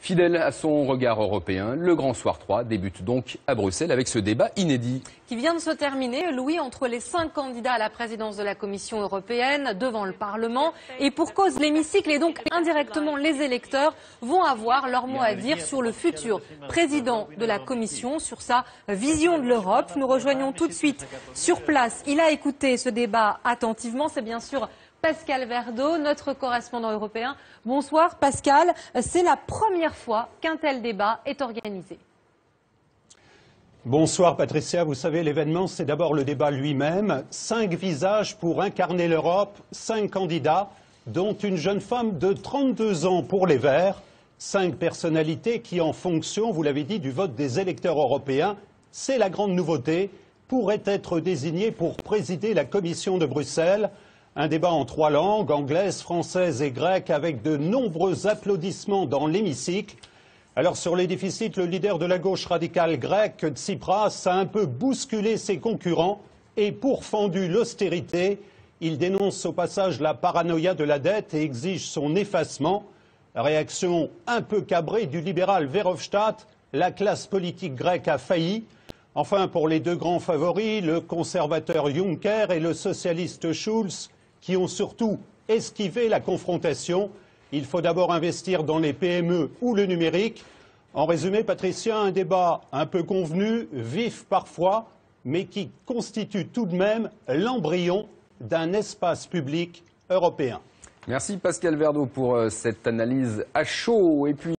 Fidèle à son regard européen, le Grand Soir 3 débute donc à Bruxelles avec ce débat inédit. Qui vient de se terminer, Louis, entre les 5 candidats à la présidence de la Commission européenne devant le Parlement. Et pour cause, l'hémicycle et donc indirectement les électeurs vont avoir leur mot à dire sur le futur président de la Commission, sur sa vision de l'Europe. Nous rejoignons tout de suite sur place. Il a écouté ce débat attentivement. C'est bien sûr Pascal Verdeau, notre correspondant européen. Bonsoir Pascal, c'est la première fois qu'un tel débat est organisé. Bonsoir Patricia, vous savez l'événement c'est d'abord le débat lui-même. 5 visages pour incarner l'Europe, 5 candidats, dont une jeune femme de 32 ans pour les Verts. 5 personnalités qui en fonction, vous l'avez dit, du vote des électeurs européens, c'est la grande nouveauté, pourraient être désignés pour présider la Commission de Bruxelles. Un débat en 3 langues, anglaise, française et grecque, avec de nombreux applaudissements dans l'hémicycle. Alors sur les déficits, le leader de la gauche radicale grecque, Tsipras, a un peu bousculé ses concurrents et pourfendu l'austérité. Il dénonce au passage la paranoïa de la dette et exige son effacement. Réaction un peu cabrée du libéral Verhofstadt, la classe politique grecque a failli. Enfin, pour les 2 grands favoris, le conservateur Juncker et le socialiste Schulz, qui ont surtout esquivé la confrontation. Il faut d'abord investir dans les PME ou le numérique. En résumé, Patricia, un débat un peu convenu, vif parfois, mais qui constitue tout de même l'embryon d'un espace public européen. Merci Pascal Verdeau pour cette analyse à chaud. Et puis